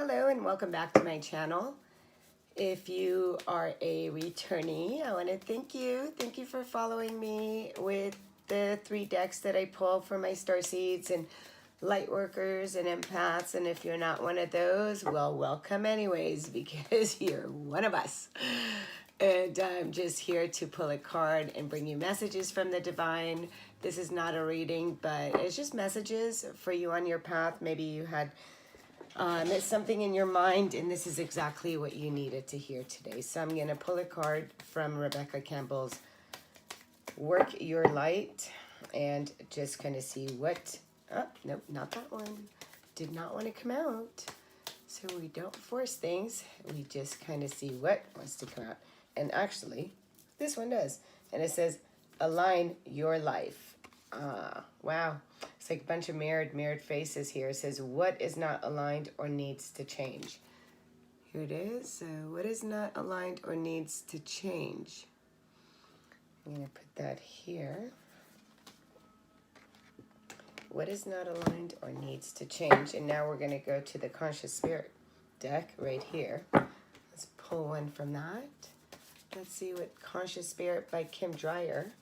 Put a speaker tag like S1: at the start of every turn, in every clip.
S1: Hello and welcome back to my channel. If you are a returnee, I want to thank you. Thank you for following me with the 3 decks that I pulled for my starseeds and light workers and empaths. And if you're not one of those, well, welcome anyways, because you're one of us. And I'm just here to pull a card and bring you messages from the divine. This is not a reading, but it's just messages for you on your path. Maybe you had it's something in your mind, and this is exactly what you needed to hear today. So I'm going to pull a card from Rebecca Campbell's Work Your Light and just kind of see what... Oh, nope, not that one. Did not want to come out. So we don't force things. We just kind of see what wants to come out. And actually, this one does. And it says, align your life. Wow. It's like a bunch of mirrored faces here. It says, what is not aligned or needs to change? Here it is. So what is not aligned or needs to change? I'm going to put that here. What is not aligned or needs to change? And now we're going to go to the Conscious Spirit deck right here. Let's pull one from that. Let's see what Conscious Spirit by Kim Dreyer.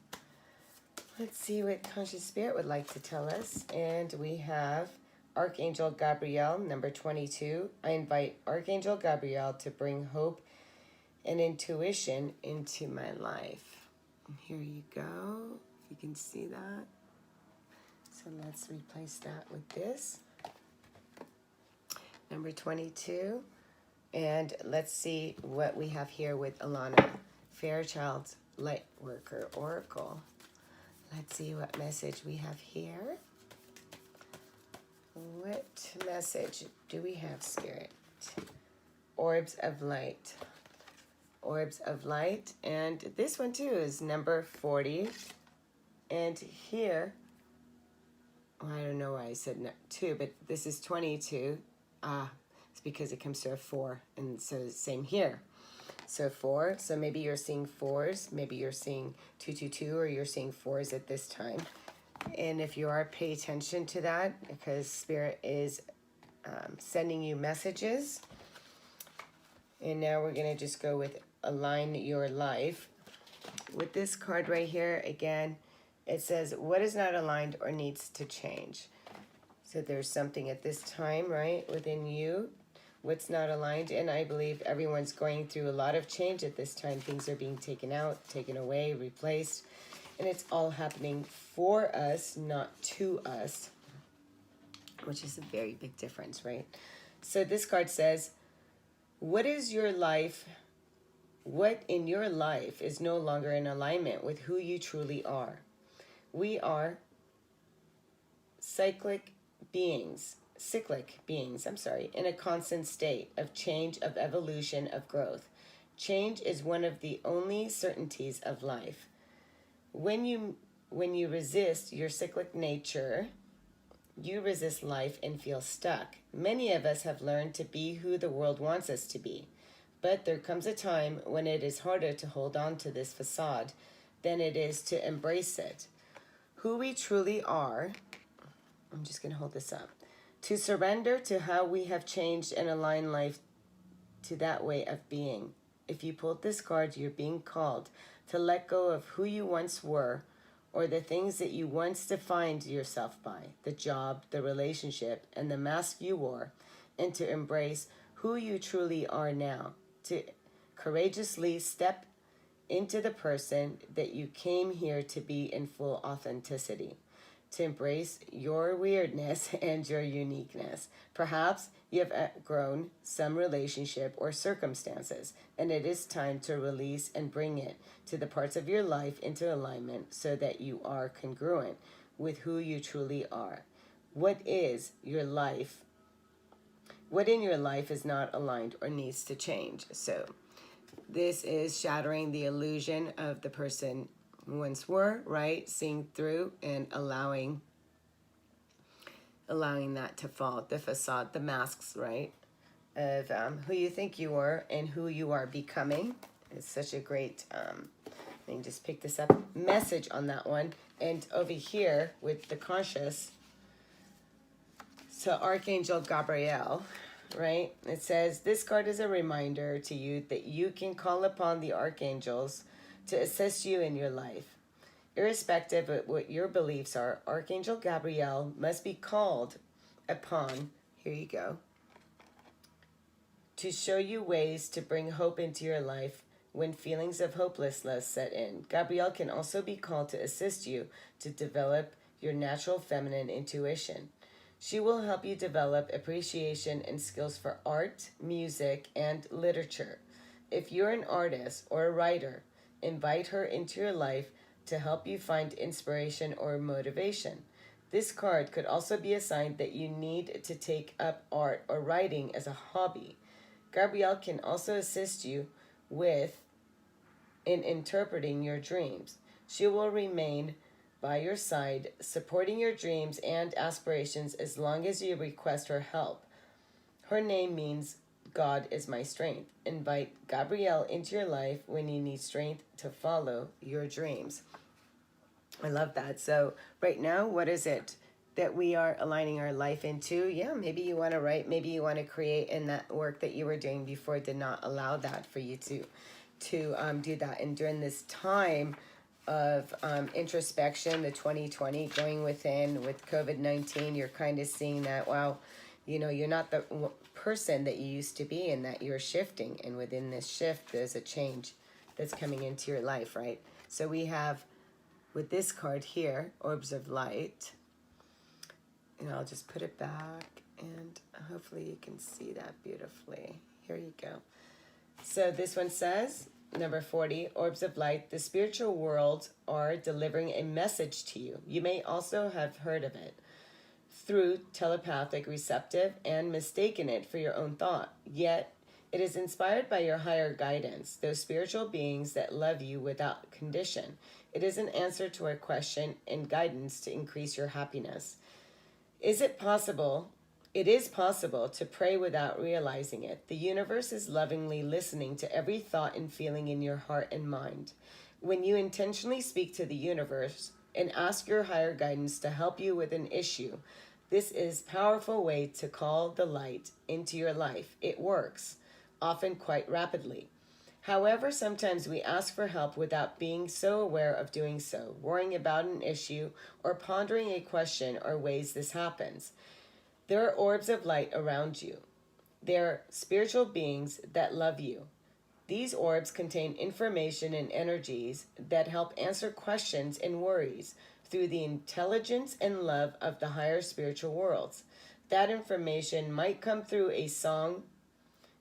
S1: Let's see what Conscious Spirit would like to tell us. And we have Archangel Gabriel, number 22. I invite Archangel Gabriel to bring hope and intuition into my life. And here you go, if you can see that. So let's replace that with this. Number 22. And let's see what we have here with Alana Fairchild's Lightworker Oracle. Let's see what message we have here. What message do we have, Spirit? Orbs of Light. Orbs of Light. And this one, too, is number 40. And here, well, I don't know why I said 2, but this is 22. It's because it comes to a 4. And so same here. So 4, so maybe you're seeing 4s, maybe you're seeing 222, or you're seeing 4s at this time. And if you are, pay attention to that, because Spirit is sending you messages. And now we're going to just go with Align Your Life. With this card right here, again, it says, what is not aligned or needs to change? So there's something at this time, right, within you. What's not aligned, and I believe everyone's going through a lot of change at this time. Things are being taken out, taken away, replaced, and it's all happening for us, not to us, which is a very big difference, right? So this card says, what is your life, what in your life is no longer in alignment with who you truly are? We are cyclic beings, in a constant state of change, of evolution, of growth. Change is one of the only certainties of life. When you resist your cyclic nature, you resist life and feel stuck. Many of us have learned to be who the world wants us to be, but there comes a time when it is harder to hold on to this facade than it is to embrace it. Who we truly are, I'm just going to hold this up. To surrender to how we have changed and align life to that way of being. If you pulled this card, you're being called to let go of who you once were, or the things that you once defined yourself by, the job, the relationship, and the mask you wore, and to embrace who you truly are now. To courageously step into the person that you came here to be in full authenticity. To embrace your weirdness and your uniqueness. Perhaps you have outgrown some relationship or circumstances, and it is time to release and bring it to the parts of your life into alignment so that you are congruent with who you truly are. What is your life? What in your life is not aligned or needs to change? So this is shattering the illusion of the person once were, right? Seeing through and allowing that to fall, the facade, the masks, right, of who you think you were and who you are becoming. It's such a great, let me just pick this up, message on that one. And over here with the conscious, so Archangel Gabriel, right? It says, this card is a reminder to you that you can call upon the archangels to assist you in your life. Irrespective of what your beliefs are, Archangel Gabriel must be called upon, here you go, to show you ways to bring hope into your life when feelings of hopelessness set in. Gabrielle can also be called to assist you to develop your natural feminine intuition. She will help you develop appreciation and skills for art, music, and literature. If you're an artist or a writer, invite her into your life to help you find inspiration or motivation. This card could also be a sign that you need to take up art or writing as a hobby. Gabrielle can also assist you in interpreting your dreams. She will remain by your side, supporting your dreams and aspirations as long as you request her help. Her name means God is my strength. Invite Gabrielle into your life when you need strength to follow your dreams. I love that. So right now, what is it that we are aligning our life into? Yeah, maybe you want to write, maybe you want to create, and that work that you were doing before did not allow that for you to do that. And during this time of introspection, the 2020, going within with COVID-19, you're kind of seeing that, wow, you know, you're not the person that you used to be, and that you're shifting. And within this shift, there's a change that's coming into your life, right? So we have, with this card here, Orbs of Light, and I'll just put it back, and hopefully you can see that beautifully. Here you go. So this one says, number 40, Orbs of Light, the spiritual worlds are delivering a message to you. You may also have heard of it through telepathic, receptive, and mistaken it for your own thought. Yet, it is inspired by your higher guidance, those spiritual beings that love you without condition. It is an answer to a question and guidance to increase your happiness. It is possible to pray without realizing it. The universe is lovingly listening to every thought and feeling in your heart and mind. When you intentionally speak to the universe and ask your higher guidance to help you with an issue, this is a powerful way to call the light into your life. It works, often quite rapidly. However, sometimes we ask for help without being so aware of doing so. Worrying about an issue or pondering a question are ways this happens. There are orbs of light around you. They're spiritual beings that love you. These orbs contain information and energies that help answer questions and worries through the intelligence and love of the higher spiritual worlds. That information might come through a song,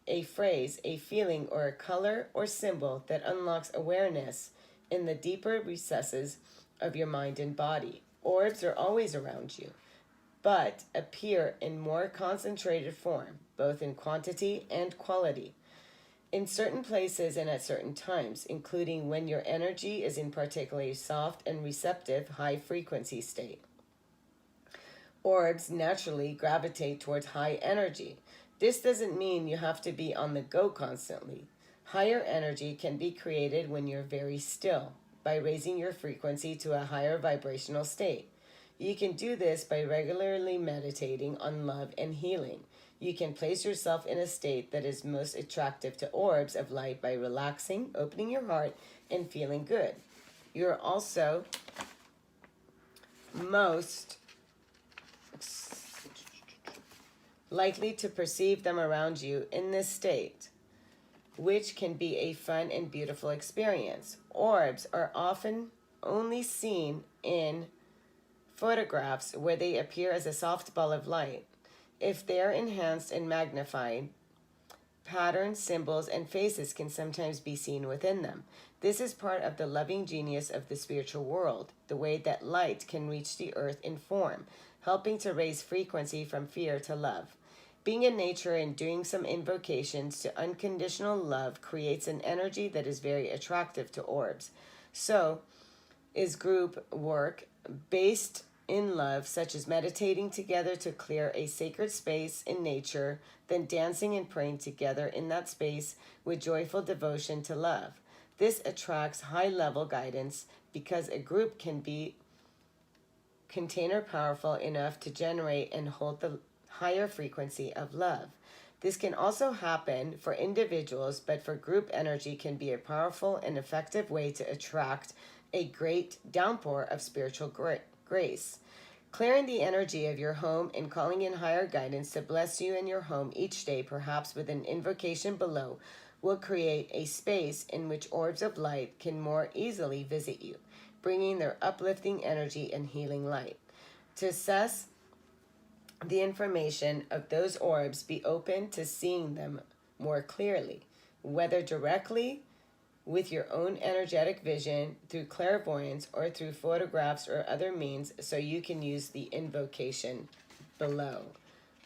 S1: a phrase, a feeling, or a color or symbol that unlocks awareness in the deeper recesses of your mind and body. Orbs are always around you, but appear in more concentrated form, both in quantity and quality, in certain places and at certain times, including when your energy is in particularly soft and receptive high-frequency state. Orbs naturally gravitate towards high energy. This doesn't mean you have to be on the go constantly. Higher energy can be created when you're very still, by raising your frequency to a higher vibrational state. You can do this by regularly meditating on love and healing. You can place yourself in a state that is most attractive to orbs of light by relaxing, opening your heart, and feeling good. You're also most likely to perceive them around you in this state, which can be a fun and beautiful experience. Orbs are often only seen in photographs where they appear as a soft ball of light. If they're enhanced and magnified, patterns, symbols, and faces can sometimes be seen within them. This is part of the loving genius of the spiritual world, the way that light can reach the earth in form, helping to raise frequency from fear to love. Being in nature and doing some invocations to unconditional love creates an energy that is very attractive to orbs. So is group work based in love, such as meditating together to clear a sacred space in nature, then dancing and praying together in that space with joyful devotion to love. This attracts high-level guidance because a group can be container powerful enough to generate and hold the higher frequency of love. This can also happen for individuals, but for group energy can be a powerful and effective way to attract a great downpour of spiritual grace. Clearing the energy of your home and calling in higher guidance to bless you and your home each day, perhaps with an invocation below, will create a space in which orbs of light can more easily visit you, bringing their uplifting energy and healing light. To assess the information of those orbs, be open to seeing them more clearly, whether directly with your own energetic vision, through clairvoyance, or through photographs or other means, so you can use the invocation below.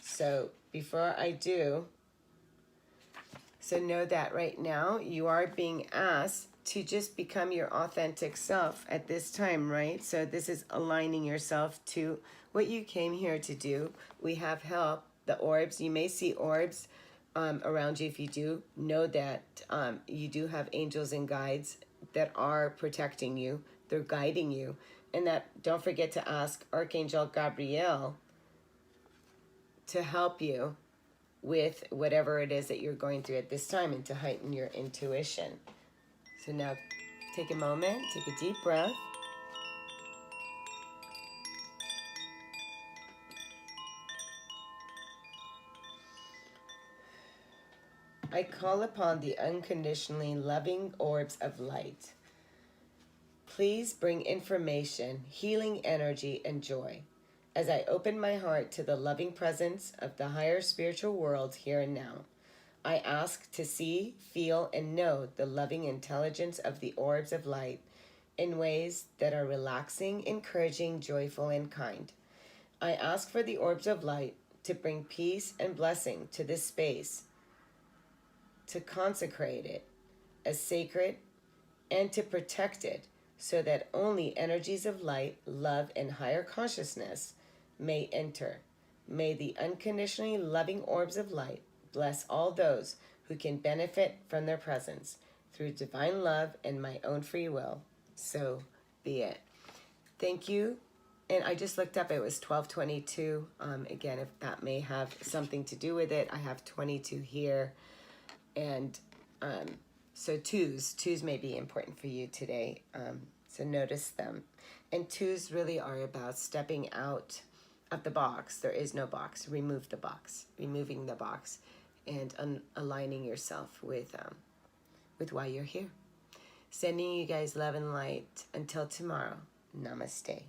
S1: So before I do, so know that right now you are being asked to just become your authentic self at this time, right? So this is aligning yourself to what you came here to do. We have help, the orbs. You may see orbs around you. If you do, know that you do have angels and guides that are protecting you. They're guiding you. And that, don't forget to ask Archangel Gabriel to help you with whatever it is that you're going through at this time, and to heighten your intuition. So now take a moment, take a deep breath. I call upon the unconditionally loving orbs of light. Please bring information, healing energy, and joy as I open my heart to the loving presence of the higher spiritual world here and now. I ask to see, feel, and know the loving intelligence of the orbs of light in ways that are relaxing, encouraging, joyful, and kind. I ask for the orbs of light to bring peace and blessing to this space, to consecrate it as sacred, and to protect it so that only energies of light, love, and higher consciousness may enter. May the unconditionally loving orbs of light bless all those who can benefit from their presence through divine love and my own free will. So be it. Thank you. And I just looked up, it was 12:22. Again, if that may have something to do with it, I have 22 here. And so twos may be important for you today. So notice them. And twos really are about stepping out of the box. There is no box. Remove the box. Removing the box and aligning yourself with why you're here. Sending you guys love and light. Until tomorrow, namaste.